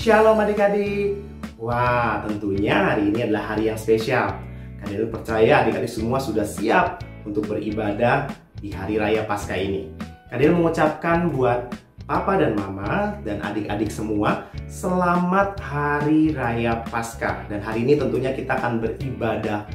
Shalom adik-adik. Wah, tentunya hari ini adalah hari yang spesial. Kak Daniel percaya adik-adik semua sudah siap untuk beribadah di hari raya Paskah ini. Kak Daniel mengucapkan buat Papa dan Mama dan adik-adik semua selamat hari raya Paskah. Dan hari ini tentunya kita akan beribadah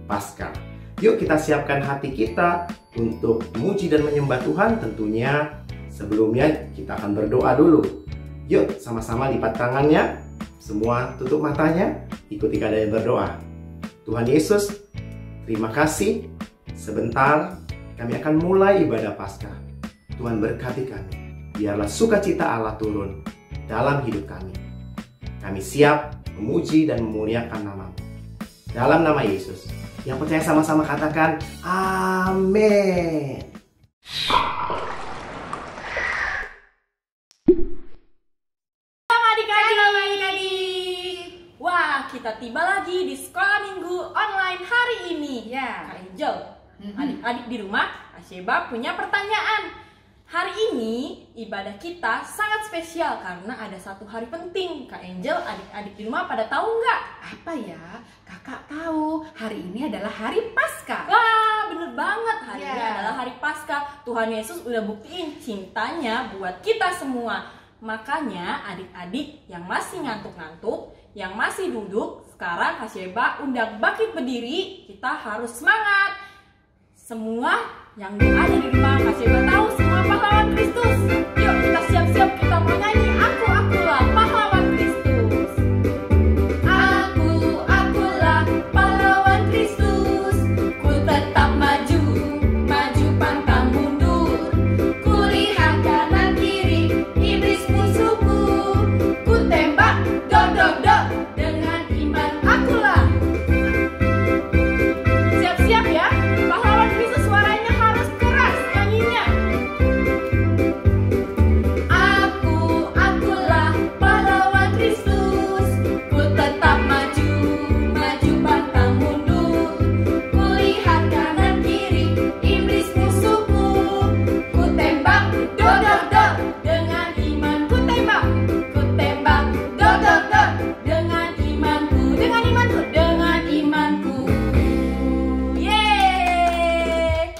Paskah. Yuk kita siapkan hati kita untuk memuji dan menyembah Tuhan. Tentunya sebelumnya kita akan berdoa dulu. Yuk sama-sama lipat tangannya, semua tutup matanya, ikuti Kak Daniel berdoa. Tuhan Yesus, terima kasih. Sebentar kami akan mulai ibadah Paskah. Tuhan berkati kami. Biarlah sukacita Allah turun dalam hidup kami. Kami siap memuji dan memuliakan nama-Mu. Dalam nama Yesus. Yang percaya sama-sama katakan amin. Halo adik-adik. Wah, kita tiba lagi di sekolah minggu online hari ini. Ya. Kak Angel, adik-adik di rumah, Kak Sheba punya pertanyaan. Hari ini ibadah kita sangat spesial karena ada satu hari penting. Kak Angel, adik-adik di rumah pada tahu nggak? Apa ya? Kakak tahu, hari ini adalah hari Paskah. Wah, bener banget. Hari ini Ya. adalah hari Paskah. Tuhan Yesus udah buktiin cintanya buat kita semua. Makanya adik-adik yang masih ngantuk-ngantuk, yang masih duduk, sekarang Kak Sheba undang bangkit berdiri. Kita harus semangat. Semua yang ada di rumah, Kak Sheba tahu semua pahlawan Kristus. Yuk kita siap-siap, kita mau nyanyi Akulah pahlawan Kristus. Akulah pahlawan Kristus. Ku tetap maju, maju pantang mundur. Kulihat kanan kiri, iblis musuhku. Ku tembak, dok dok dok, dengan iman akulah. Siap-siap ya, pahlawan Kristus suaranya harus keras nyanyinya. Akulah pahlawan Kristus. Ku tetap maju, maju pantang mundur. Kulihat kanan kiri, iblis musuhku. Ku tembak, dok dok dok, dengan iman ku tembak. Ku tembak, dok dok dok, dengan imanku. Dengan imanku, dengan imanku. Yeay.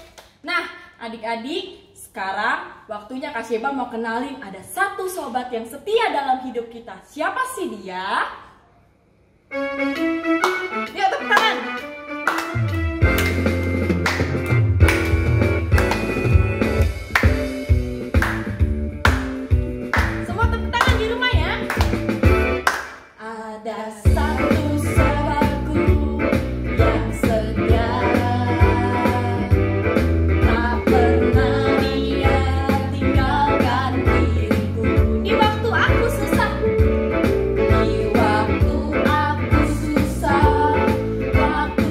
Nah, adik-adik, sekarang waktunya Kak Sheba mau kenalin ada satu sobat yang setia dalam hidup kita. Siapa sih dia? Yuk tepuk tangan. Semua tepuk tangan di rumah ya. Ada satu sobatku yang setia, tak pernah dia tinggalkan diriku. Di waktu aku susah, di waktu aku susah, waktu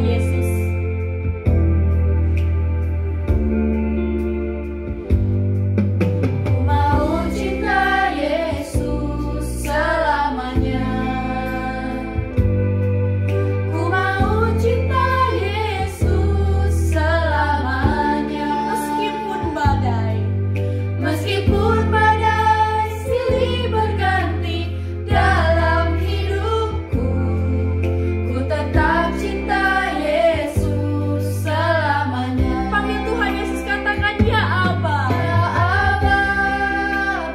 Yesus. Ku mau cinta Yesus selamanya. Ku mau cinta Yesus selamanya. Meskipun badai silih berganti dalam hidupku, ku tetap cinta Yesus selamanya. Panggil Tuhan Yesus, katakan ya Aba. Ya Aba,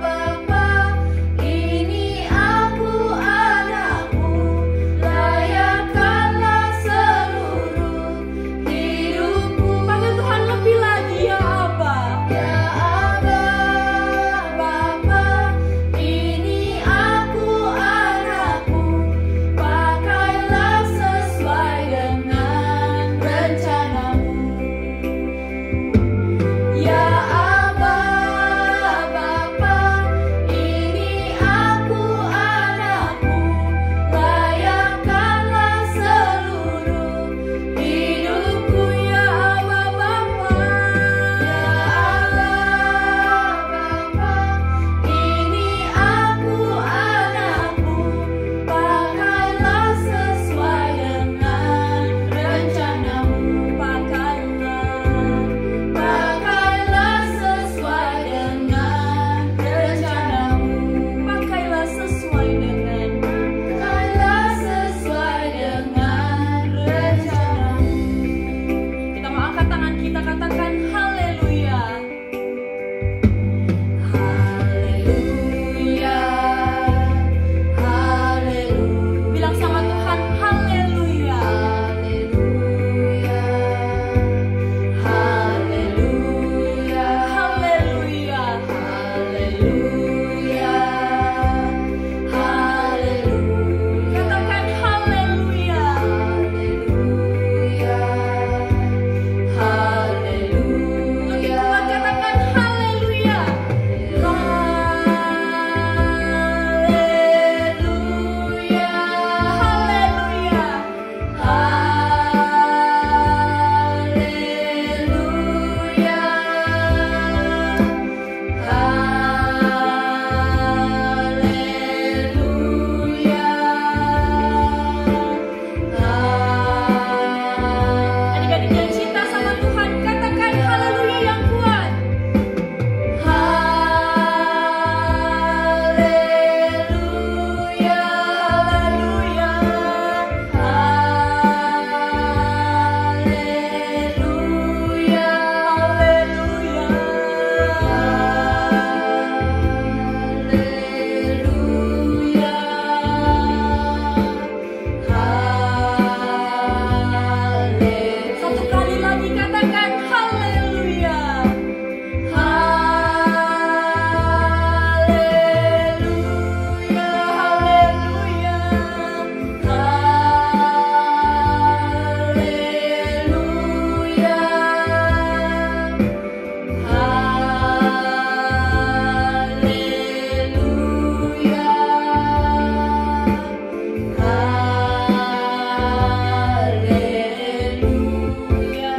Bapa, ini aku anakmu, layakkanlah seluruh hidupku. Panggil Tuhan lebih lagi, ya Aba. Ya Aba, Bapa, ini aku anakmu, pakailah sesuai dengan rencanamu. Ya Aba, Bapa, ini aku anakmu, layakkanlah seluruh hidupku. Ya Aba, Bapa. Ya Aba, Bapa, ini aku anakmu, pakailah sesuai dengan rencanamu. Pakailah sesuai dengan rencanamu. Pakailah sesuai dengan rencanamu. Kita mau angkat tangan kita, katakan haleluya. Haleluya, haleluya. Bilang sama Tuhan, haleluya. Haleluya, haleluya, haleluya, haleluya, haleluya. Katakan haleluya. Haleluya, haleluya. Lebih kuat, katakan haleluya. Haleluya, haleluya, haleluya. Adik-adik yang cinta sama Tuhan, katakan haleluya yang kuat. Haleluya, haleluya, haleluya, haleluya. Satu kali lagi katakan haleluya. Haleluya, haleluya, haleluya.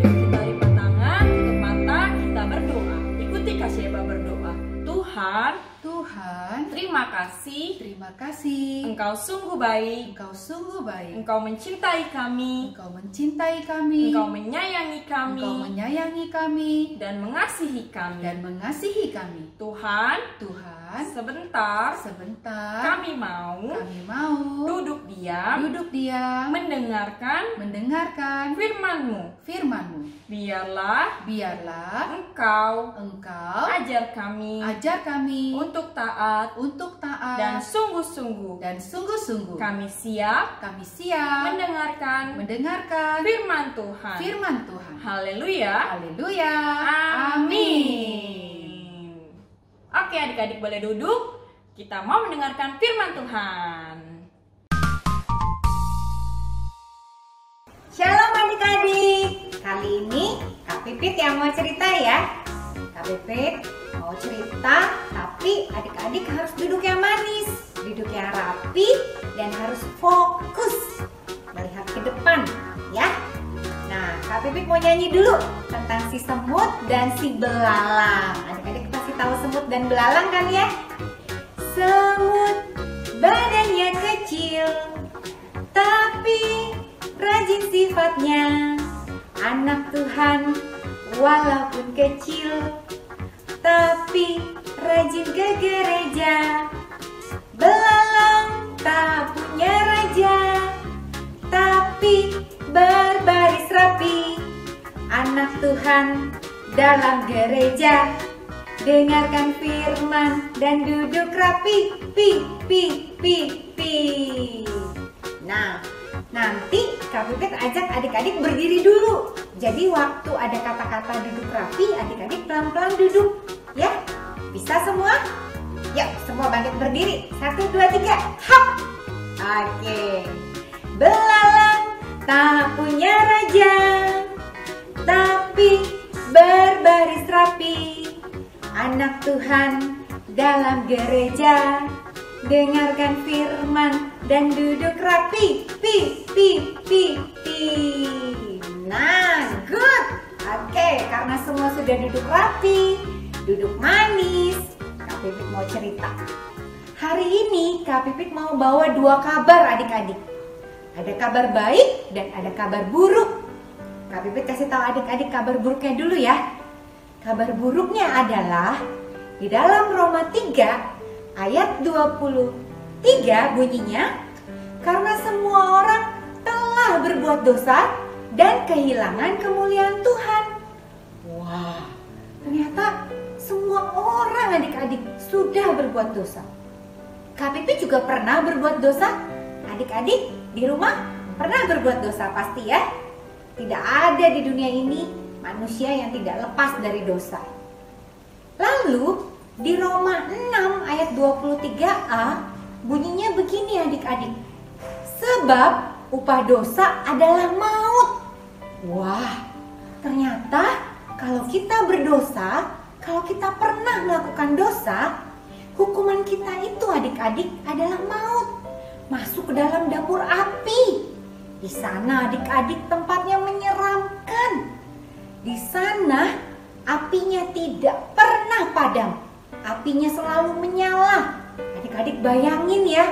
Kita lipat tangan, tutup mata, kita berdoa. Ikuti Kak Sheba berdoa. Tuhan, terima kasih. Engkau sungguh baik. Engkau mencintai kami. Engkau menyayangi kami. Dan mengasihi kami. Tuhan, sebentar kami mau duduk diam mendengarkan firman-Mu. Biarlah Engkau ajar kami untuk taat dan sungguh-sungguh kami siap mendengarkan firman Tuhan. Haleluya. Amin. Oke, adik-adik boleh duduk. Kita mau mendengarkan firman Tuhan. Shalom adik-adik. Kali ini Kak Pipit yang mau cerita ya. Kak Pipit mau cerita, tapi adik-adik harus duduk yang manis, duduk yang rapi, dan harus fokus melihat nyanyi dulu tentang si semut dan si belalang. Adik-adik pasti tahu semut dan belalang kan ya? Semut badannya kecil, tapi rajin sifatnya. Anak Tuhan walaupun kecil, tapi rajin ke gereja. Belalang tak punya raja, tapi berbaris rapi. Anak Tuhan dalam gereja, dengarkan firman dan duduk rapi. Pi. Nah, nanti Kak Pipit ajak adik-adik berdiri dulu. Jadi waktu ada kata-kata duduk rapi, adik-adik pelan-pelan duduk. Ya, bisa semua? Yuk, semua bangkit berdiri. 1, 2, 3, hop. Oke. Belalang tak punya raja, tapi berbaris rapi. Anak Tuhan dalam gereja, dengarkan firman dan duduk rapi. Pi. Nah, good. Oke, karena semua sudah duduk rapi, duduk manis, Kak Pipit mau cerita. Hari ini Kak Pipit mau bawa 2 kabar adik-adik. Ada kabar baik dan ada kabar buruk. Kak Pipit kasih tahu adik-adik kabar buruknya dulu ya. Kabar buruknya adalah di dalam Roma 3 ayat 23 bunyinya, karena semua orang telah berbuat dosa dan kehilangan kemuliaan Tuhan. Wah, ternyata semua orang adik-adik sudah berbuat dosa. Kak Pipit juga pernah berbuat dosa. Adik-adik di rumah pernah berbuat dosa pasti ya. Tidak ada di dunia ini manusia yang tidak lepas dari dosa. Lalu di Roma 6 ayat 23a bunyinya begini adik-adik. Sebab upah dosa adalah maut. Wah, ternyata kalau kita berdosa, kalau kita pernah melakukan dosa, hukuman kita itu adik-adik adalah maut. Masuk ke dalam dapur api. Di sana adik-adik tempatnya menyeramkan. Di sana apinya tidak pernah padam. Apinya selalu menyala. Adik-adik bayangin ya,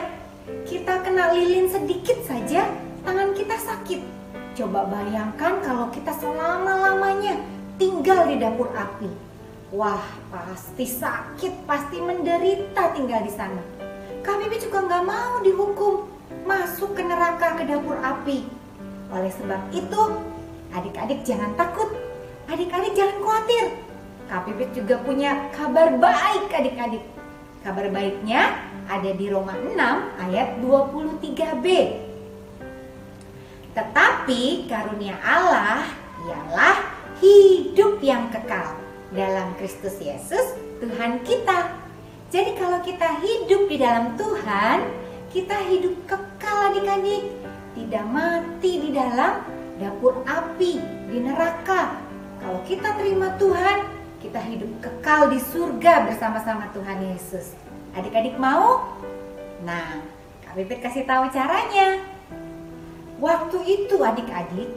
kita kena lilin sedikit saja, tangan kita sakit. Coba bayangkan kalau kita selama-lamanya tinggal di dapur api. Wah, pasti sakit, pasti menderita tinggal di sana. Kak Pipit juga nggak mau dihukum masuk ke neraka, ke dapur api. Oleh sebab itu, adik-adik jangan takut, adik-adik jangan khawatir. Kak Pipit juga punya kabar baik adik-adik. Kabar baiknya ada di Roma 6 ayat 23b. Tetapi karunia Allah ialah hidup yang kekal dalam Kristus Yesus Tuhan kita. Jadi kalau kita hidup di dalam Tuhan, kita hidup kekal adik-adik. Tidak mati di dalam dapur api, di neraka. Kalau kita terima Tuhan, kita hidup kekal di surga bersama-sama Tuhan Yesus. Adik-adik mau? Nah, Kak Pipit kasih tahu caranya. Waktu itu adik-adik,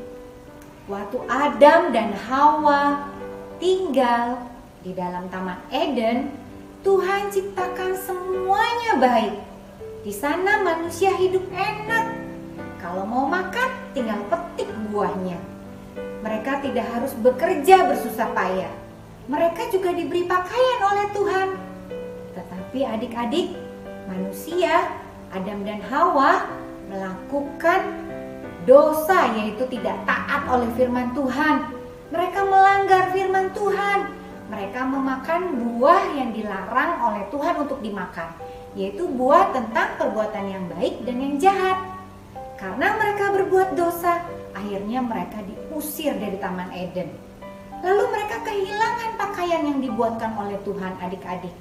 waktu Adam dan Hawa tinggal di dalam Taman Eden, Tuhan ciptakan semuanya baik. Di sana manusia hidup enak. Kalau mau makan, tinggal petik buahnya. Mereka tidak harus bekerja bersusah payah. Mereka juga diberi pakaian oleh Tuhan. Tetapi adik-adik, manusia, Adam dan Hawa melakukan dosa, yaitu tidak taat oleh firman Tuhan. Mereka melanggar firman Tuhan. Mereka memakan buah yang dilarang oleh Tuhan untuk dimakan, yaitu buah tentang perbuatan yang baik dan yang jahat. Karena mereka berbuat dosa, akhirnya mereka diusir dari Taman Eden. Lalu mereka kehilangan pakaian yang dibuatkan oleh Tuhan adik-adik.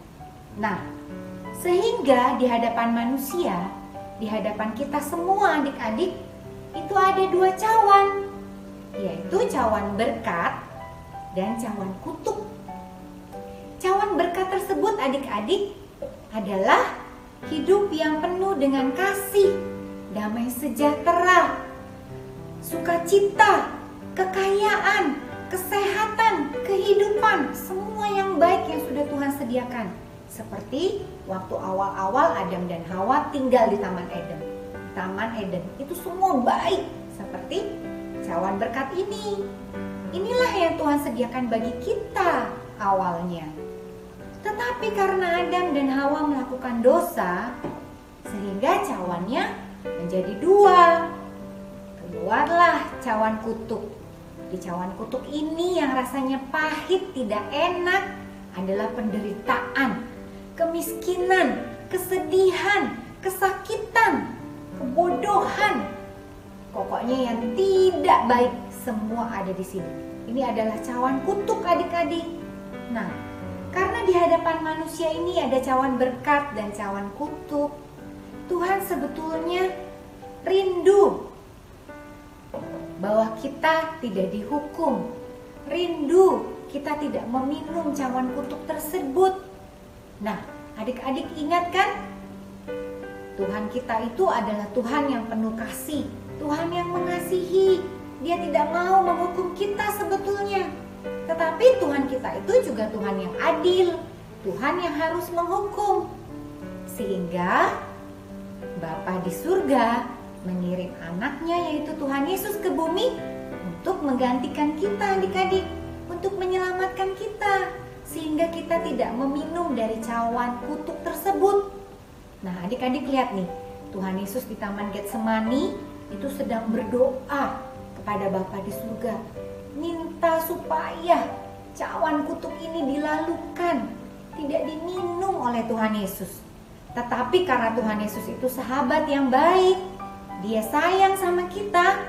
Nah, sehingga di hadapan manusia, di hadapan kita semua adik-adik, itu ada 2 cawan, yaitu cawan berkat dan cawan kutuk. Cawan berkat tersebut adik-adik adalah hidup yang penuh dengan kasih, damai sejahtera, sukacita, kekayaan, kesehatan, kehidupan, semua yang baik yang sudah Tuhan sediakan. Seperti waktu awal-awal Adam dan Hawa tinggal di Taman Eden. Taman Eden itu semua baik, seperti cawan berkat ini. Inilah yang Tuhan sediakan bagi kita awalnya. Tetapi karena Adam dan Hawa melakukan dosa, sehingga cawannya menjadi dua. Keluarlah cawan kutuk. Di cawan kutuk ini yang rasanya pahit, tidak enak, adalah penderitaan, kemiskinan, kesedihan, kesakitan, kebodohan. Pokoknya yang tidak baik semua ada di sini. Ini adalah cawan kutuk adik-adik. Nah, karena di hadapan manusia ini ada cawan berkat dan cawan kutuk, Tuhan sebetulnya rindu bahwa kita tidak dihukum. Rindu kita tidak meminum cawan kutuk tersebut. Nah, adik-adik ingat kan? Tuhan kita itu adalah Tuhan yang penuh kasih, Tuhan yang mengasihi. Dia tidak mau menghukum kita sebetulnya. Tetapi Tuhan kita itu juga Tuhan yang adil, Tuhan yang harus menghukum. Sehingga Bapa di surga mengirim anaknya yaitu Tuhan Yesus ke bumi untuk menggantikan kita adik-adik, untuk menyelamatkan kita, sehingga kita tidak meminum dari cawan kutuk tersebut. Nah, adik-adik lihat nih, Tuhan Yesus di Taman Getsemani itu sedang berdoa kepada Bapa di surga, minta supaya cawan kutuk ini dilalukan, tidak diminum oleh Tuhan Yesus. Tetapi karena Tuhan Yesus itu sahabat yang baik, Dia sayang sama kita,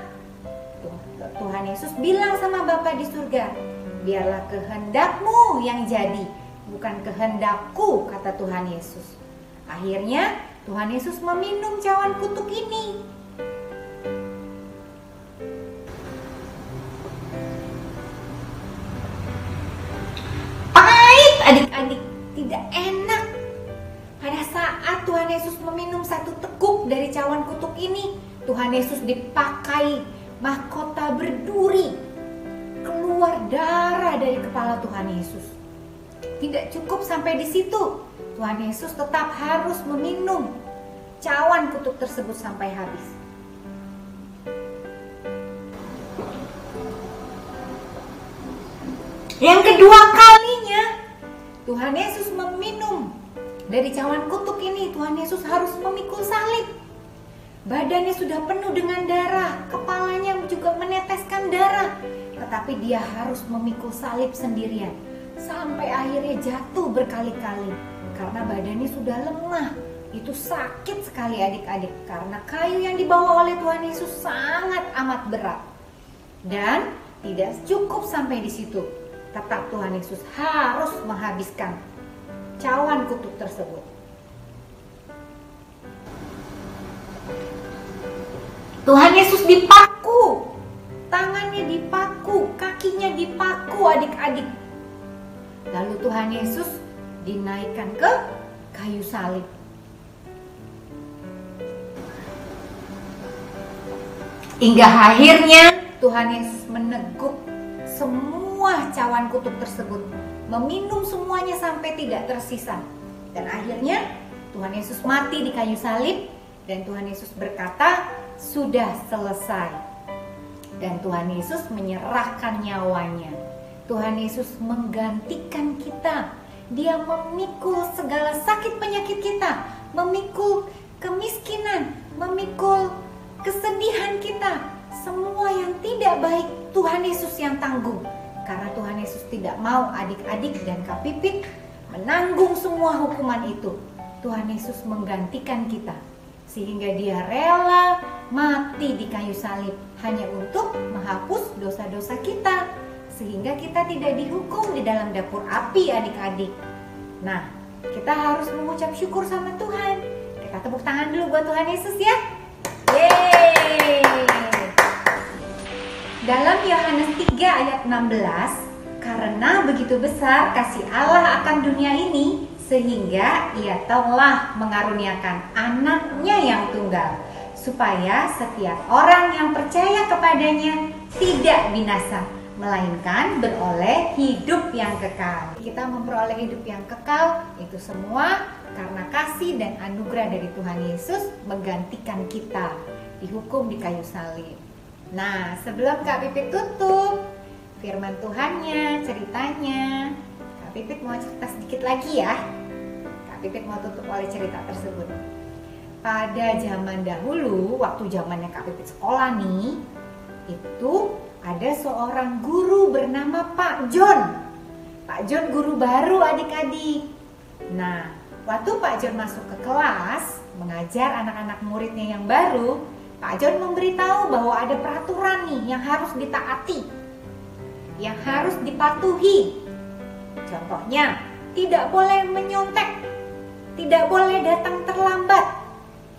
Tuhan Yesus bilang sama Bapa di surga, biarlah kehendakmu yang jadi, bukan kehendakku, kata Tuhan Yesus. Akhirnya Tuhan Yesus meminum cawan kutuk ini. Pahit adik-adik, tidak enak. Pada saat Tuhan Yesus meminum satu teguk dari cawan kutuk ini, Tuhan Yesus dipakai mahkota berduri, keluar darah dari kepala Tuhan Yesus. Tidak cukup sampai di situ, Tuhan Yesus tetap harus meminum cawan kutuk tersebut sampai habis. Yang kedua kalinya Tuhan Yesus meminum dari cawan kutuk ini, Tuhan Yesus harus memikul salib. Badannya sudah penuh dengan darah, kepalanya juga meneteskan darah, tetapi dia harus memikul salib sendirian sampai akhirnya jatuh berkali-kali karena badannya sudah lemah. Itu sakit sekali adik-adik, karena kayu yang dibawa oleh Tuhan Yesus sangat amat berat. Dan tidak cukup sampai di situ, tetap Tuhan Yesus harus menghabiskan cawan kutuk tersebut. Tuhan Yesus dipaku, tangannya dipaku, kakinya dipaku adik-adik. Lalu Tuhan Yesus dinaikkan ke kayu salib. Hingga akhirnya Tuhan Yesus meneguk semua cawan kutuk tersebut, meminum semuanya sampai tidak tersisa. Dan akhirnya Tuhan Yesus mati di kayu salib, dan Tuhan Yesus berkata, sudah selesai. Dan Tuhan Yesus menyerahkan nyawanya. Tuhan Yesus menggantikan kita. Dia memikul segala sakit penyakit kita, memikul kemiskinan, memikul kesedihan kita. Semua yang tidak baik Tuhan Yesus yang tanggung. Karena Tuhan Yesus tidak mau adik-adik dan Kak Pipit menanggung semua hukuman itu. Tuhan Yesus menggantikan kita, sehingga dia rela mati di kayu salib hanya untuk menghapus dosa-dosa kita, sehingga kita tidak dihukum di dalam dapur api adik-adik. Nah, kita harus mengucap syukur sama Tuhan. Kita tepuk tangan dulu buat Tuhan Yesus ya. Yeay! Dalam Yohanes 3 ayat 16, karena begitu besar kasih Allah akan dunia ini, sehingga ia telah mengaruniakan anaknya yang tunggal, supaya setiap orang yang percaya kepadanya tidak binasa, melainkan beroleh hidup yang kekal. Kita memperoleh hidup yang kekal itu semua karena kasih dan anugerah dari Tuhan Yesus menggantikan kita dihukum di kayu salib. Nah, sebelum Kak Pipit tutup firman Tuhannya, ceritanya, Kak Pipit mau cerita sedikit lagi ya. Kak Pipit mau tutup oleh cerita tersebut. Pada zaman dahulu, waktu zamannya Kak Pipit sekolah nih, itu ada seorang guru bernama Pak John. Pak John guru baru adik-adik. Nah, waktu Pak John masuk ke kelas mengajar anak-anak muridnya yang baru, Pak John memberitahu bahwa ada peraturan nih yang harus ditaati, yang harus dipatuhi. Contohnya, tidak boleh menyontek, tidak boleh datang terlambat,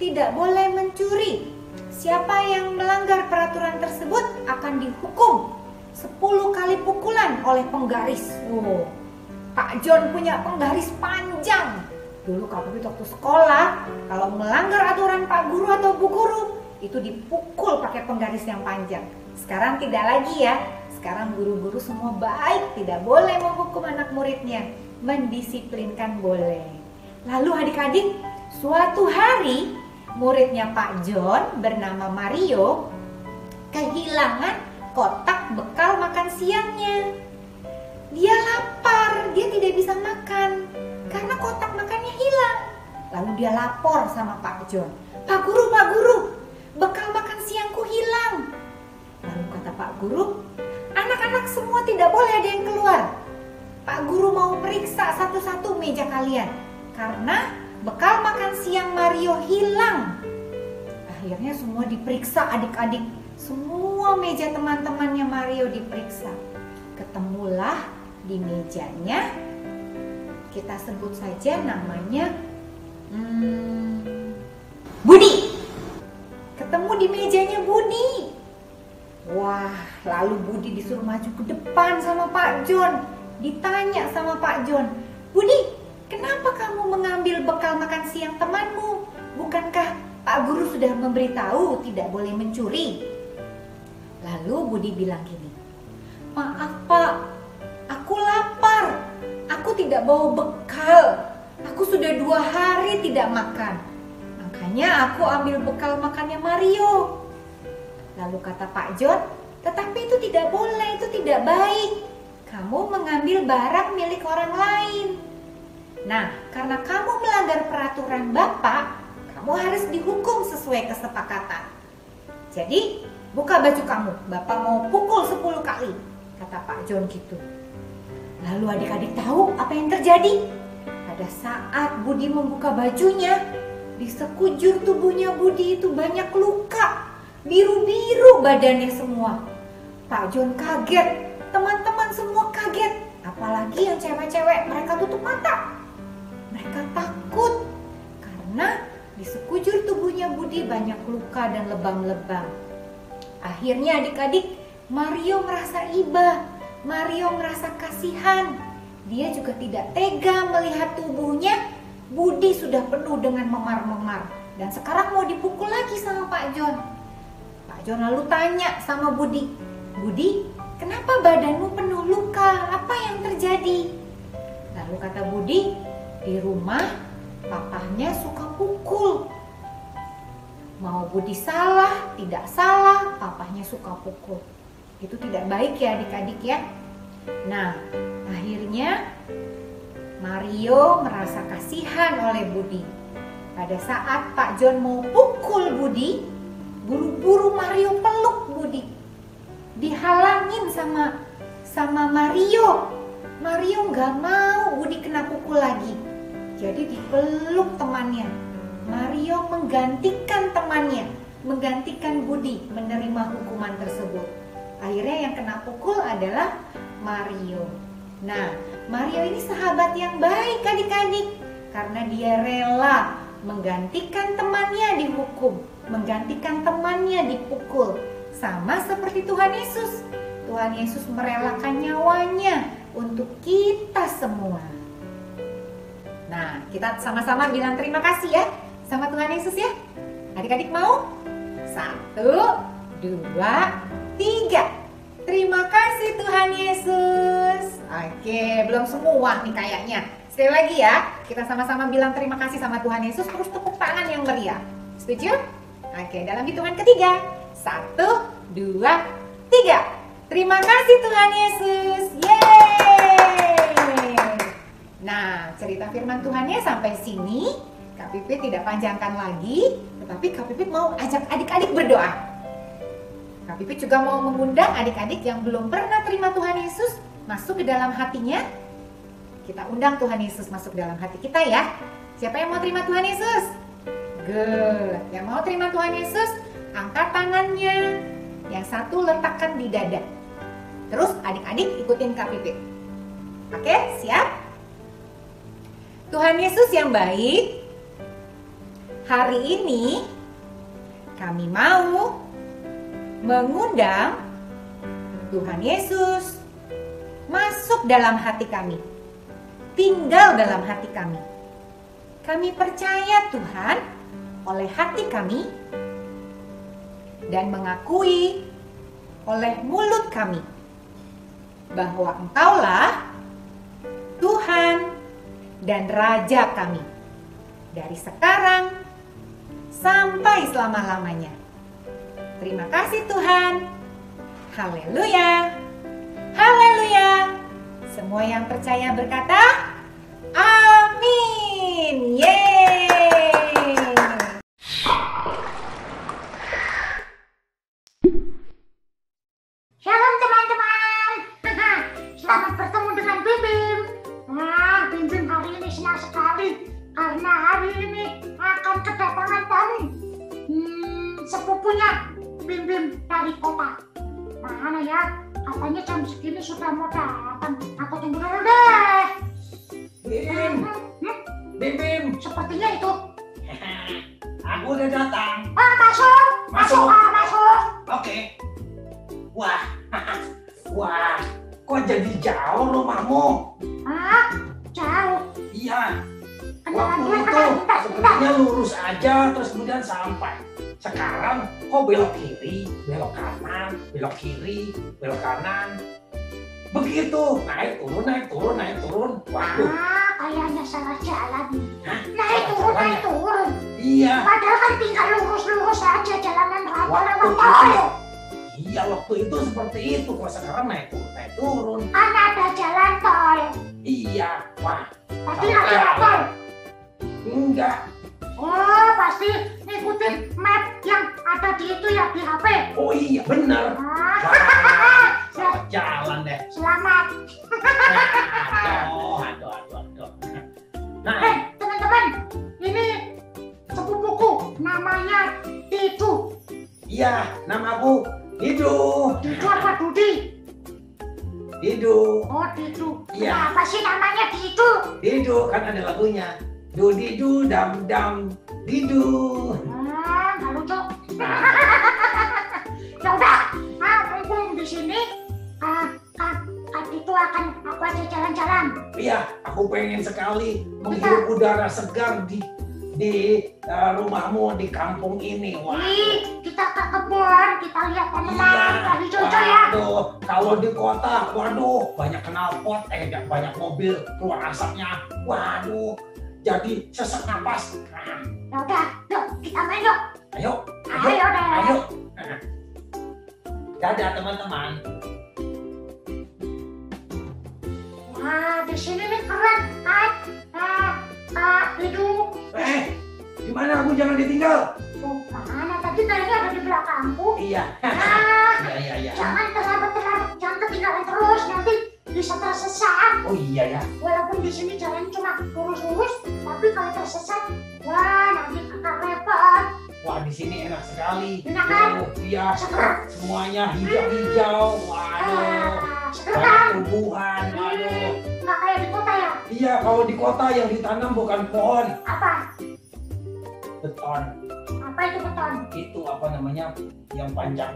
tidak boleh mencuri. Siapa yang melanggar peraturan tersebut akan dihukum 10 kali pukulan oleh penggaris. Oh, Pak John punya penggaris panjang. Dulu Kak Pipit waktu sekolah, kalau melanggar aturan Pak Guru atau Bu Guru, itu dipukul pakai penggaris yang panjang. Sekarang tidak lagi ya. Sekarang guru-guru semua baik, tidak boleh menghukum anak muridnya. Mendisiplinkan boleh. Lalu adik-adik, suatu hari muridnya Pak John bernama Mario kehilangan kotak bekal makan siangnya. Dia lapar, dia tidak bisa makan karena kotak makannya hilang. Lalu dia lapor sama Pak John, Pak Guru, bekal makan siangku hilang. Lalu kata Pak Guru, anak-anak semua tidak boleh ada yang keluar. Pak Guru mau periksa satu-satu meja kalian karena bekal makan siang Mario hilang. Akhirnya semua diperiksa adik-adik. Semua meja teman-temannya Mario diperiksa. Ketemulah di mejanya, kita sebut saja namanya Budi. Ketemu di mejanya Budi. Wah, lalu Budi disuruh maju ke depan sama Pak John. Ditanya sama Pak John, Budi, kenapa kamu mengambil bekal makan siang temanmu? Bukankah Pak Guru sudah memberitahu tidak boleh mencuri? Lalu Budi bilang gini, maaf Pak, aku lapar. Aku tidak bawa bekal. Aku sudah 2 hari tidak makan. Makanya aku ambil bekal makannya Mario. Lalu kata Pak John, tetapi itu tidak boleh, itu tidak baik. Kamu mengambil barang milik orang lain. Nah, karena kamu melanggar peraturan Bapak, kamu harus dihukum sesuai kesepakatan. Jadi, buka baju kamu, Bapak mau pukul 10 kali, kata Pak John gitu. Lalu adik-adik tahu apa yang terjadi? Pada saat Budi membuka bajunya, di sekujur tubuhnya Budi itu banyak luka, biru-biru badannya semua. Pak John kaget, teman-teman semua kaget, apalagi yang cewek-cewek, mereka tutup mata. Mereka takut karena di sekujur tubuhnya Budi banyak luka dan lebam-lebam. Akhirnya adik-adik, Mario merasa iba, Mario merasa kasihan. Dia juga tidak tega melihat tubuhnya Budi sudah penuh dengan memar-memar. Dan sekarang mau dipukul lagi sama Pak John. Pak John lalu tanya sama Budi, Budi, kenapa badanmu penuh luka? Apa yang terjadi? Lalu kata Budi, di rumah papahnya suka pukul. Mau Budi salah, tidak salah, papahnya suka pukul. Itu tidak baik ya adik-adik ya. Nah, akhirnya Mario merasa kasihan oleh Budi. Pada saat Pak John mau pukul Budi, buru-buru Mario peluk Budi. Dihalangin sama Mario. Mario nggak mau Budi kena pukul lagi. Jadi dipeluk temannya. Mario menggantikan temannya, menggantikan Budi menerima hukuman tersebut. Akhirnya yang kena pukul adalah Mario. Nah, Mario ini sahabat yang baik adik-adik karena dia rela menggantikan temannya dihukum, menggantikan temannya dipukul. Sama seperti Tuhan Yesus. Tuhan Yesus merelakan nyawanya untuk kita semua. Nah, kita sama-sama bilang terima kasih ya sama Tuhan Yesus ya. Adik-adik mau? 1, 2, 3. Terima kasih Tuhan Yesus. Oke, belum semua nih kayaknya. Sekali lagi ya, kita sama-sama bilang terima kasih sama Tuhan Yesus, terus tepuk tangan yang meriah. Setuju? Oke, dalam hitungan ketiga. 1, 2, 3. Terima kasih Tuhan Yesus. Yeay! Nah, cerita firman Tuhannya sampai sini. Kak Pipit tidak panjangkan lagi, tetapi Kak Pipit mau ajak adik-adik berdoa. Kak Pipit juga mau mengundang adik-adik yang belum pernah terima Tuhan Yesus masuk ke dalam hatinya. Kita undang Tuhan Yesus masuk dalam hati kita ya. Siapa yang mau terima Tuhan Yesus? Good. Yang mau terima Tuhan Yesus, angkat tangannya. Yang satu letakkan di dada. Terus adik-adik ikutin Kak Pipit. Oke, siap? Tuhan Yesus yang baik, hari ini kami mau mengundang Tuhan Yesus masuk dalam hati kami, tinggal dalam hati kami. Kami percaya Tuhan oleh hati kami dan mengakui oleh mulut kami bahwa Engkaulah Tuhan dan Raja kami dari sekarang sampai selama-lamanya. Terima kasih Tuhan. Haleluya. Haleluya. Semua yang percaya berkata, amin. Yeay. Shalom teman-teman. Selamat bertemu dengan Bim Bim. Wah, Bim Bim hari ini senang sekali karena hari ini akan kedatangan tamu. Sepupunya Bim Bim dari kota. Mana ya? Katanya jam segini sudah mau datang. Aku tunggu dulu deh. Bim, Bim Bim, Sepertinya itu. aku udah datang. Masuk. Masuk. Masuk. Oke. Wah, wah, kok jadi jauh rumahmu? Jauh. Iya, Kenalan waktu dulu, itu bentar. sebenarnya lurus aja terus kemudian sampai. Sekarang kok belok kiri, belok kanan, belok kiri, belok kanan. Begitu, naik turun, naik turun, naik turun. Waduh, Kayaknya salah jalan. Hah? Naik turun, Salah naik turun. iya. Padahal kan tinggal lurus-lurus aja jalanan rata Waktu lewat itu, tol. iya waktu itu seperti itu. Kok sekarang naik turun, naik turun. Kan ada jalan tol. Iya, wah, Tadi nggak lewat tol. enggak. Oh, pasti ngikutin map yang ada di itu ya, di HP. Oh iya, bener. Ah, Wah, salah jalan deh. Selamat. Aduh. Nah, Teman-teman, ini sepupuku namanya Didu. iya, namaku Didu. Didu apa Dudi? Didu. Oh, Didu. Iya. Kenapa sih namanya Didu? Didu, kan ada lagunya. Du didu dam dam didu. Nggak lucu. Ya udah, mumpung di sini, Kak Didu akan aku ajak jalan-jalan. Iya, aku pengen sekali menghirup udara segar di rumahmu di kampung ini. Wah. Ih, kita ke kebun, kita lihat tanaman, Iya. hijau-hijau ya. Waduh, kalau di kota, waduh, banyak knalpot, banyak mobil keluar asapnya. Waduh, jadi sesak napas. Nah, Ya udah, yuk kita main yuk. ayo, Ayo deh. ayo. Dadah teman-teman. Wah, di sini nih keren, kan? Kak Didu. Di mana aku jangan ditinggal? Oh, mana tadi kayaknya ada di belakangku. Iya. Ah, Iya. jangan terlambat, jangan ketinggalan terus, nanti bisa tersesat. Oh iya ya. Walaupun di sini jalan cuma lurus-lurus, tapi kalau tersesat, wah nanti kakak repot. Wah, di sini enak sekali. Enak kan? Oh, iya. Seger. Semuanya hijau-hijau. Waduh. Seger Banyak kan? tumbuhan. Waduh. Nggak kayak di kota ya? Iya, kalau di kota yang ditanam bukan pohon, Apa? beton. Apa itu beton? Itu apa namanya? Yang panjang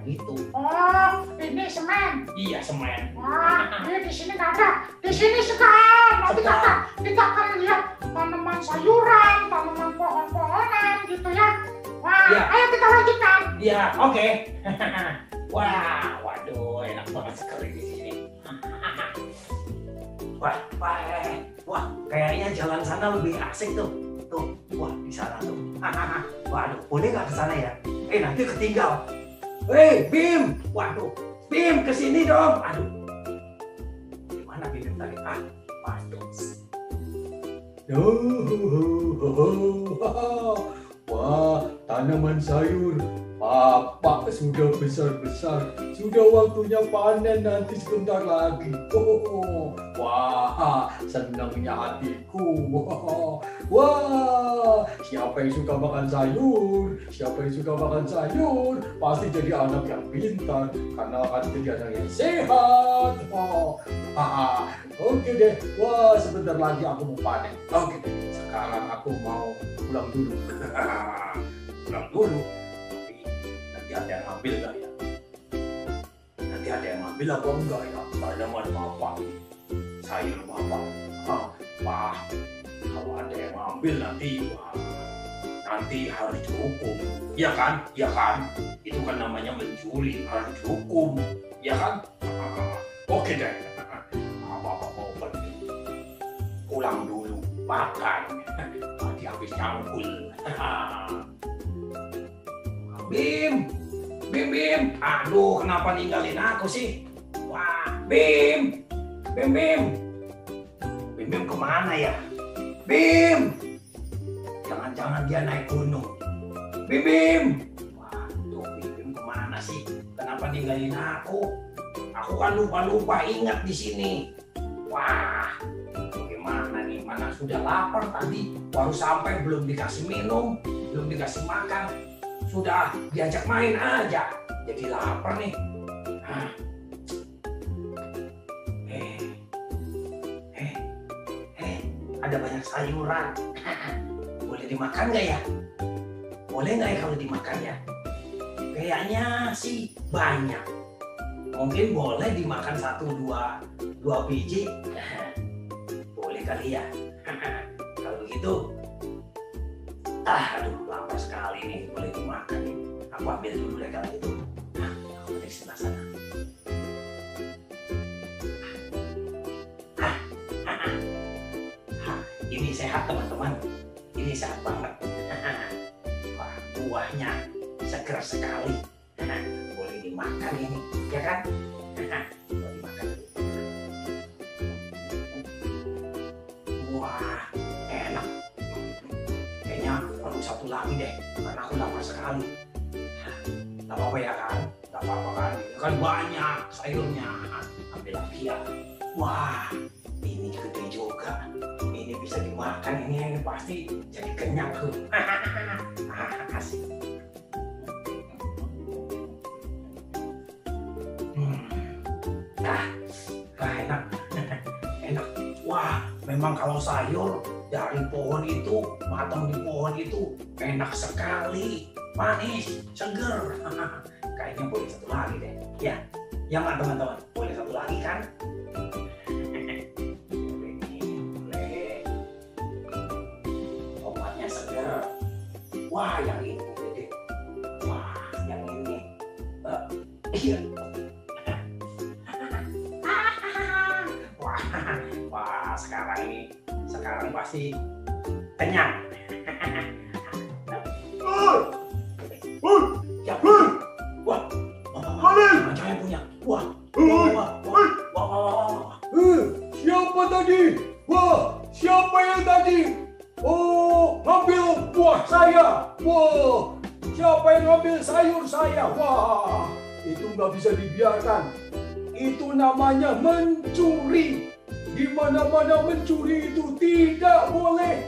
gitu. Oh, ini semen. Iya, semen. Wah, ini di sini nggak ada. Di sini sekarang. Nanti Sekarang. kita akan lihat tanaman sayuran, tanaman pohon-pohonan gitu ya. Wah, Iya. ayo kita lanjutkan. Iya, oke. Wah, waduh, enak banget sekali di sini. Wah, kayaknya jalan sana lebih asik tuh. Tuh, wah di sana tuh. Waduh, boleh nggak ke sana ya? Nanti ketinggal. Bim, waduh, Bim kesini dong. Aduh, gimana Bim tadi? Waduh. Wah, tanaman sayur. Bapak sudah besar-besar. Sudah waktunya panen nanti sebentar lagi. Wah, senangnya hatiku. Wah, siapa yang suka makan sayur? Siapa yang suka makan sayur? Pasti jadi anak yang pintar. Karena akan jadi anak yang sehat. Oke deh. Wah, sebentar lagi aku mau panen. Oke, sekarang aku mau pulang dulu. Pulang dulu. Nanti ada yang ambil nggak ya? Nanti ada yang ambil apa enggak ya? Tanaman bapak, sayur bapak. Wah, kalau ada yang ambil nanti, nanti harus dihukum. Iya kan? Iya kan? Itu kan namanya mencuri, harus dihukum. Iya kan? Oke deh. Bapak mau pergi. Pulang dulu, makan. Nanti habis nyangkul. Bim. Aduh, kenapa ninggalin aku sih? Wah, Bim kemana ya? Bim, jangan-jangan dia naik gunung. Bim. Waduh, Bim kemana sih? Kenapa ninggalin aku? Aku kan lupa ingat di sini. Wah, bagaimana nih? Mana sudah lapar tadi, baru sampai belum dikasih minum, belum dikasih makan. Sudah diajak main aja, jadi lapar nih. Ada banyak sayuran. Boleh dimakan nggak ya? Boleh nggak ya kalau dimakan ya? Kayaknya sih banyak. Mungkin boleh dimakan 1-2 biji. Boleh kali ya? Kalau gitu. Aduh, lapar sekali nih, boleh dimakan nih. Aku ambil dulu deh kalau itu. Aku dari sebelah sana. Ini sehat teman-teman. Ini sehat banget. Wah, buahnya segar sekali. Boleh dimakan ini, ya kan? Boleh dimakan. Wah, enak. Kayaknya perlu satu lagi deh, karena aku lapar sekali. Gak apa-apa ya kan? Gak apa-apa kan? Ini kan banyak sayurnya. Ambil lagi ya. Wah, ini gede juga. Ini bisa dimakan, ini pasti jadi kenyang tuh. Asik. Enak. Enak. Wah, memang kalau sayur dari pohon itu, matang di pohon itu enak sekali, manis, seger. Kayaknya boleh satu lagi deh. Ya nggak teman-teman? Boleh satu lagi kan? Boleh. Tomatnya seger. Wah, yang ini deh. Wah, yang ini. Iya. Wah, sekarang pasti kenyang. Wah, macam yang punya. Wah. Siapa tadi? Wah, siapa yang tadi? Oh, ngambil buah saya. Wah, siapa yang ngambil sayur saya? Wah, itu nggak bisa dibiarkan. Itu namanya mencuri. Di mana-mana mencuri itu tidak boleh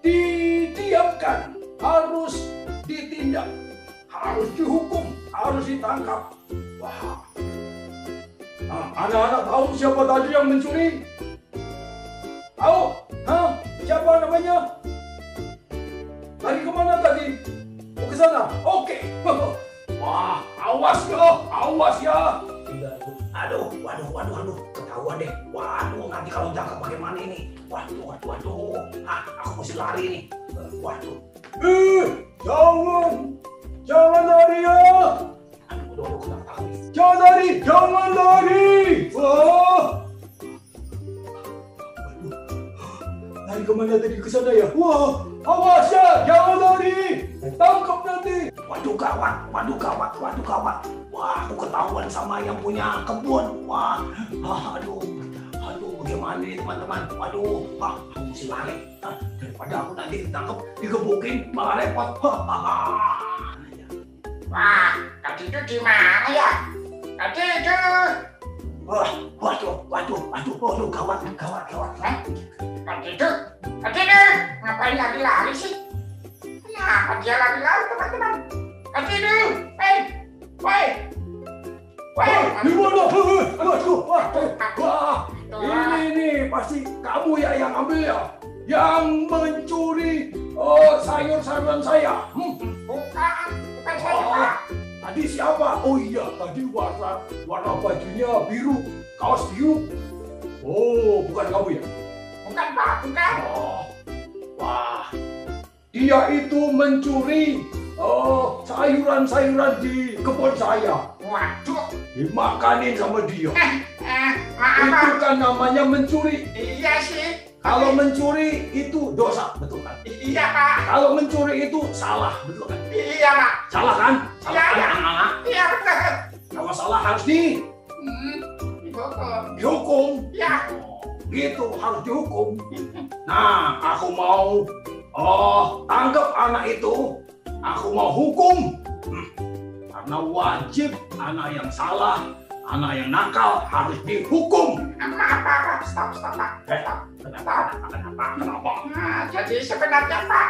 didiamkan, harus ditindak, harus dihukum, harus ditangkap. Wah, anak-anak tahu siapa tadi yang mencuri? Tahu? Siapa namanya? Lari kemana tadi? Mau ke sana? Oke. Wah, awas ya. Aduh, ketahuan deh. Waduh, nanti kalau jangka bagaimana ini? Waduh. Aku mesti lari nih. Waduh. Jangan lari ya. Aduh, kenapa takut lari, jangan lari. Wah. Lari kemana tadi, ke sana ya? Wah, awas ya, jangan lari. Tangkap nanti. Waduh gawat, waduh gawat, waduh gawat. Wah, aku ketahuan sama yang punya kebun. Wah, aduh, bagaimana nih teman-teman? Waduh, aku mesti lari. Daripada aku nanti ditangkap, digebukin, malah repot. Wah, Kak Dido di mana ya? Kak Dido. Waduh, gawat. Kak Dido, ngapain lari-lari sih? Kenapa dia lari-lari, teman-teman? Kak Dido, woi. Di mana? Aduh, wah, ini nih pasti kamu ya yang ambil ya, yang mencuri sayur-sayuran saya. Bukan saya, Pak. Tadi siapa? Oh iya, tadi warna bajunya biru, kaos biru. Oh, bukan kamu ya? Bukan, Pak, bukan. Oh, wah, dia itu mencuri sayuran-sayuran di kebun saya. Waduh. Dimakanin sama dia. Maaf, Itu Pak. kan namanya mencuri. Iya sih. Kalau mencuri itu dosa, betul kan? Iya, Pak. Kalau mencuri itu salah, betul kan? Iya, Pak. Salah kan? Salah Iya, kan? anak-anak? Iya, betul. Kalau salah harus dihukum. Ya. Gitu, harus dihukum. Nah, aku mau tangkap anak itu. Aku mau hukum. Karena wajib anak yang salah, anak yang nakal harus dihukum. Apa? Stop, Pak. Kenapa? Nah, jadi sebenarnya, Pak,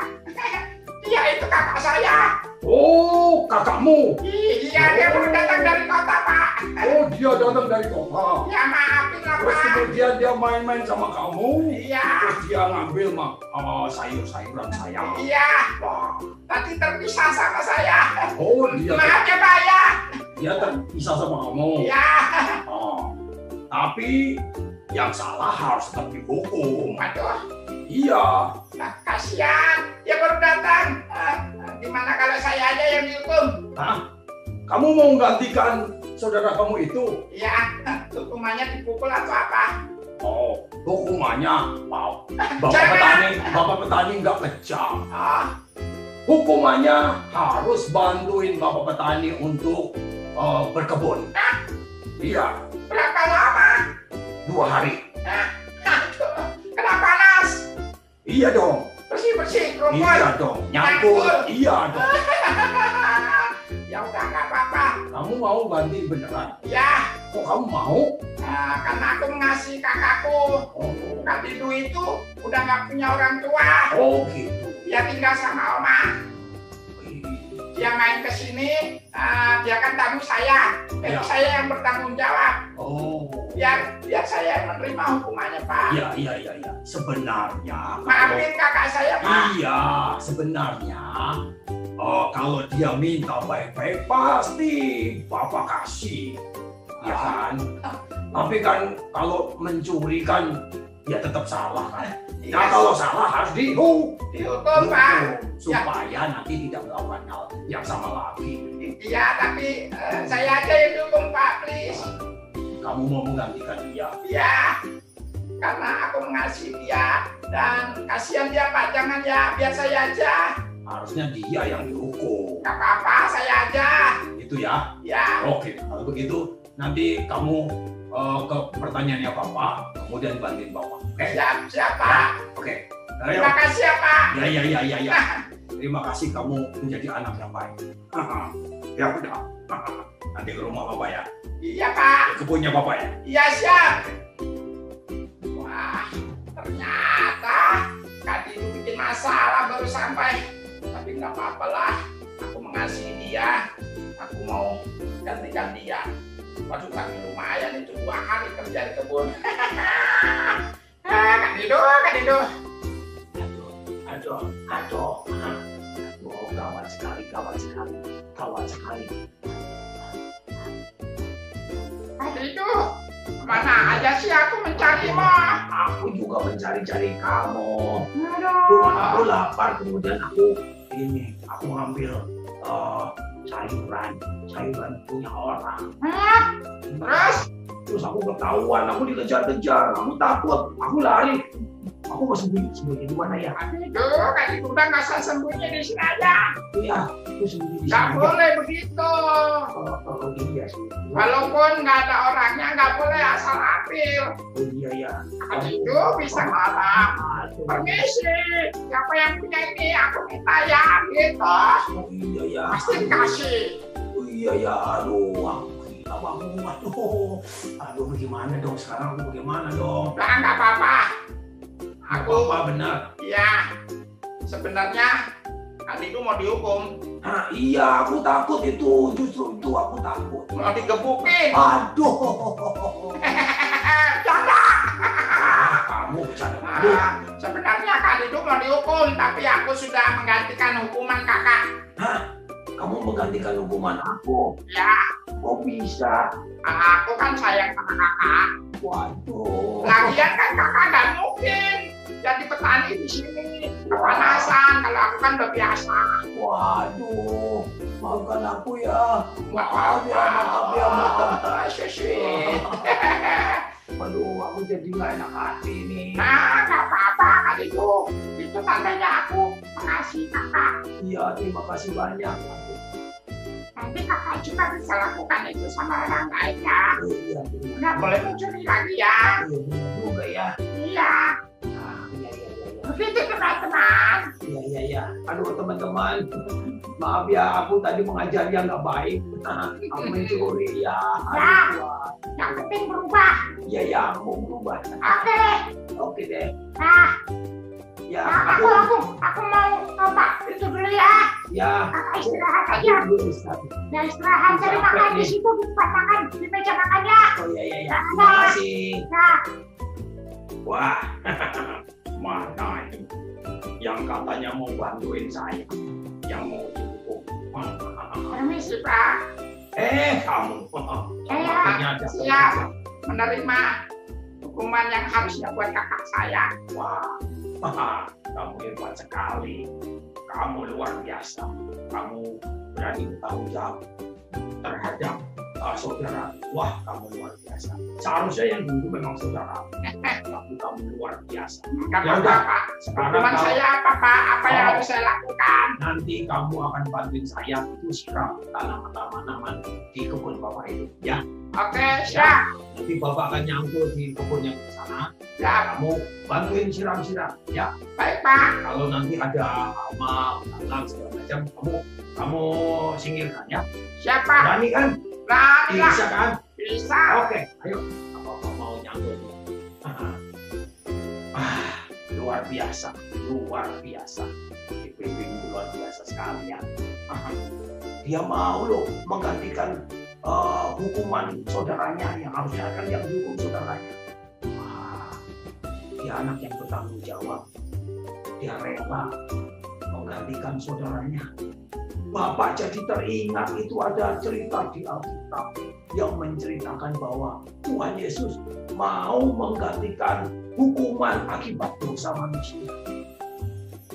dia itu kakak saya. Oh, kakakmu. Iya, dia baru datang dari kota, Pak. Oh, dia datang dari kota. Ya, maafin lah, Terus Pak. kemudian dia main-main sama kamu. Iya. Terus dia ngambil sayur-sayuran saya. Iya. Tadi terpisah sama saya. Oh, Maaf ya, Pak, ya. dia terpisah sama kamu. Iya. Oh, tapi yang salah harus tetap dihukum. Waduh, Iya. kasihan. Dia baru datang. Gimana kalau saya aja yang dihukum? Hah? Kamu mau menggantikan saudara kamu itu? Iya. Hukumannya dipukul atau apa? Oh, hukumannya, wow. Jangan. Bapak petani nggak kejam. Ah, Hukumannya harus bantuin bapak petani untuk berkebun. Iya, berapa lama? 2 hari. Aduh, kena panas. Iya dong. Bersih-bersih, rumput. Iya dong. Nyangkut. Iya dong. Ya udah, nggak apa-apa. Kamu mau ganti beneran? Ya, Kok kamu mau? karena aku ngasih kakakku. Oh, Kak Dido itu udah nggak punya orang tua. oh gitu. Dia tinggal sama oma. Dia main ke sini, dia kan tamu saya. Jadi Ya. saya yang bertanggung jawab. Oh. Biar saya yang menerima hukumannya, Pak. Iya. Sebenarnya. Maafin kakak saya, Pak. Iya, sebenarnya. Kalau dia minta baik-baik pasti Bapak kasih. Ya kan? Tapi kan kalau mencuri kan ya tetap salah kan. Nah, kalau salah harus dihukum, Pak. supaya nanti tidak melakukan hal yang sama lagi. Iya, tapi saya aja yang dihukum, Pak, please. Kamu mau menggantikan dia? Iya, karena aku mengasihi dia dan kasihan dia, Pak. Jangan ya, biar saya aja. Harusnya dia yang dihukum. Gak apa-apa, saya aja. Itu ya? Ya, Oke, kalau begitu nanti kamu ke pertanyaannya Bapak, kemudian bantuin Bapak. Oke? siap, Pak. Oke. Terima kasih ya, Pak. Ya. Terima kasih kamu menjadi anak yang baik. Ya udah. Nanti ke rumah Bapak ya. Iya, Pak. Ke kebunnya Bapak ya. Iya, siap. Wah, ternyata Kak Dido bikin masalah baru sampai. Tapi nggak apa-apa lah. Aku mengasihi dia. Aku mau gantikan dia. Waduh, tapi lumayan itu 2 hari kerja di kebun. Kak Dido. Aduh, gawat sekali. Kak Dido, kemana aja sih aku mencarimu? Aku juga mencari-cari kamu. Aduh. Aku lapar, kemudian aku ngambil sayuran saya kan punya orang. Hah? Terus? Terus aku ketahuan, aku dikejar-kejar, aku takut, aku lari. Aku mau sembunyi di mana ya? Aduh, kan itu udah nggak usah sembunyi di sini aja. Iya, aku sembunyi di Nggak sini. boleh begitu. Oh iya sih. Walaupun nggak ada orangnya, nggak boleh asal ambil. Oh iya ya. Kan itu bisa marah. Permisi, siapa yang punya ini? Aku minta ya, gitu. Oh iya ya. Pasti kasih. Oh iya ya, aduh, aku gila banget. Aduh, bagaimana dong sekarang? Aku bagaimana dong? Nah, nggak apa-apa. Aku, Apa benar? ya, sebenarnya kali itu mau dihukum. Nah, iya, aku takut itu. Justru itu aku takut. Mau digebukin. Aduh. Canda. Kamu bercanda. Nah, sebenarnya kali itu mau dihukum, tapi aku sudah menggantikan hukuman kakak. Hah? Kamu menggantikan hukuman aku? Ya, Kok bisa? aku kan sayang sama kakak. Waduh. Lagian kan kakak nggak mungkin jadi petani di sini. Kepanasan, kalau aku kan udah biasa. Waduh. Maafkan aku ya. Maaf ya. Sweet. Waduh, aku jadi nggak enak hati nih. Nah, nggak apa-apa kali itu. Itu tandanya aku mengasihi kakak. Iya, terima kasih banyak. Nanti kakak juga bisa lakukan itu sama orang lain ya. Iya, Nggak boleh mencuri lagi ya. benar juga ya. Iya. Ah, iya. Begitu teman-teman. Iya. Aduh teman-teman, maaf ya aku tadi mengajar yang nggak baik. Aku mencuri ya. Aduh, wah. Yang penting berubah. Iya, aku mau berubah. Oke. Oke deh. Nah, Ya, aku mau apa? Itu dulu ya. Ya. Kakak istirahat aja. Aku istirahat. Ya istirahat. Cari Capek makan di nih. situ di tempat makan di meja makan ya. Oh iya. Terima kasih. Nah, Wah, mana ini yang katanya mau bantuin saya, yang mau dihukum. permisi Pak. Kamu. Saya Makanya ada siap menerima hukuman yang harusnya buat kakak saya. Wah, kamu hebat sekali. Kamu luar biasa. Kamu berani bertanggung jawab terhadap saudara. Wah, kamu luar biasa. Seharusnya yang dulu memang saudara. Tapi kamu luar biasa. Nggak Ya udah, apa-apa. sekarang Hukuman kamu- saya apa Pak? Apa yang Oh. harus saya lakukan? Nanti kamu akan bantuin saya itu siram tanaman-tanaman di kebun bapak itu. Ya, Oke, siap. nanti bapak akan nyangkut di kebun yang di sana. Siap. Kamu bantuin siram-siram. Ya, Baik Pak. kalau nanti ada hama, belalang segala macam, kamu singkirkan ya. Siap Pak. Berani kan? Berani lah. Bisa kan? Bisa. Oke, ayo. Apa mau nyangkut? Luar biasa, luar biasa. Pimpin luar biasa sekali ya. Dia mau loh menggantikan hukuman saudaranya yang harusnya kan yang dihukum saudaranya. Wah, dia anak yang bertanggung jawab. Dia rela menggantikan saudaranya. Bapak jadi teringat itu ada cerita di Alkitab yang menceritakan bahwa Tuhan Yesus mau menggantikan hukuman akibat dosa manusia.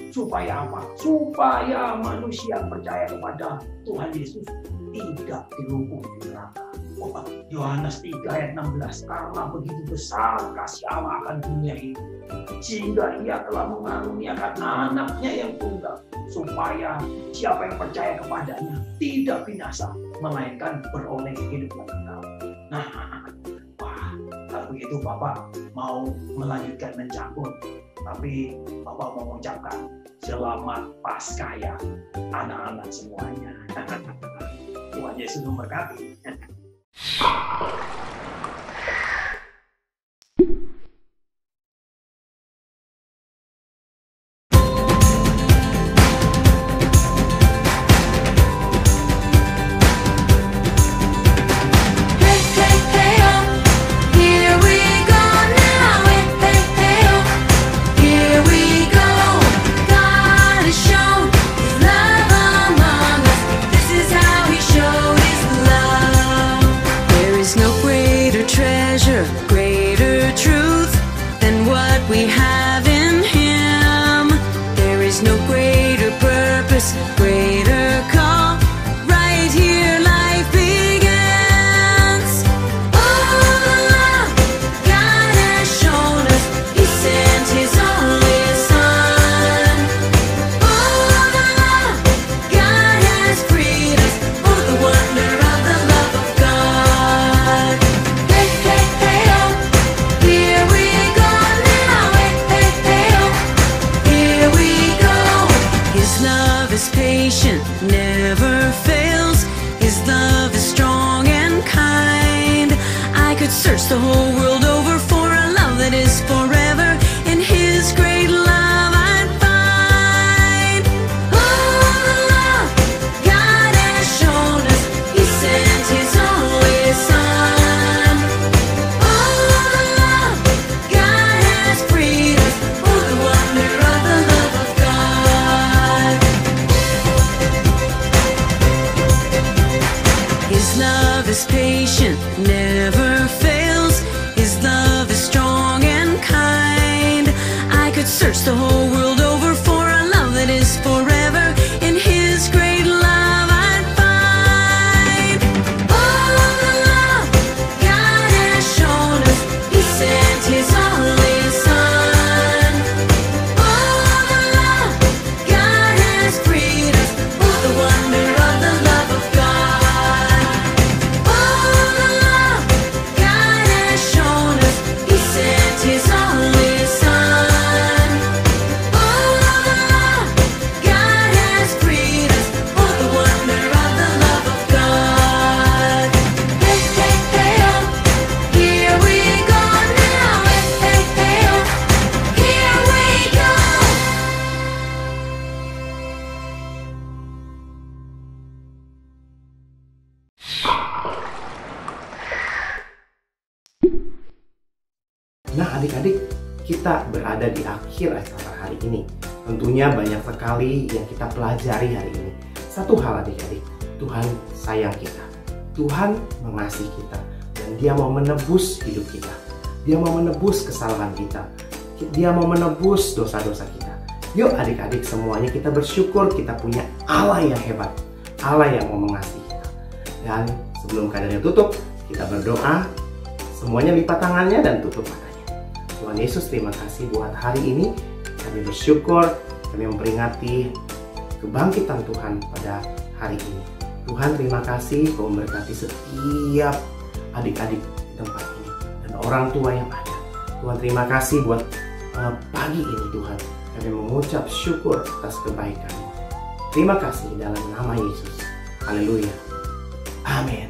Supaya apa? Supaya manusia yang percaya kepada Tuhan Yesus tidak dihukum di neraka. Yohanes 3 ayat 16, karena begitu besar kasih Allah akan dunia ini, sehingga ia telah mengaruniakan anaknya yang tunggal, supaya siapa yang percaya kepadanya tidak binasa, melainkan beroleh hidup yang kekal. Nah, kalau begitu Bapak mau melanjutkan mencangkul, tapi Bapak mau mengucapkan selamat Paskah ya anak-anak semuanya. Tuhan Yesus memberkati. No could search the whole world over for a love that is forever. In His great love I'd find. Oh, the love God has shown us, He sent His only Son. Oh, the love God has freed us. Oh, the wonder of the love of God. His love is patient, never fails. His love is strong and kind. I could search the whole world over for a love that is forever. In His great love I'd find. Oh, the love God has shown us, He sent His only Son. Oh, the love God has freed us. Oh, the wonder of the love of God. Oh, the love God has shown us, He sent His only Son. Oh, the love God has freed us. Oh, the wonder of the love of God. Hey, hey, hey, oh, here we go now. Hey, hey, hey, oh, here we go. Nah adik-adik, kita berada di akhir acara hari ini. Tentunya banyak sekali yang kita pelajari hari ini. Satu hal adik-adik, Tuhan sayang kita. Tuhan mengasihi kita. Dan Dia mau menebus hidup kita. Dia mau menebus kesalahan kita. Dia mau menebus dosa-dosa kita. Yuk adik-adik semuanya kita bersyukur kita punya Allah yang hebat. Allah yang mau mengasihi kita. Dan sebelum keadaannya tutup, kita berdoa. Semuanya lipat tangannya dan tutup matanya. Tuhan Yesus, terima kasih buat hari ini. Kami bersyukur, kami memperingati kebangkitan Tuhan pada hari ini. Tuhan, terima kasih Kau memberkati setiap adik-adik di tempat ini dan orang tua yang ada. Tuhan, terima kasih buat pagi ini Tuhan. Kami mengucap syukur atas kebaikan-Mu. Terima kasih dalam nama Yesus. Haleluya. Amin.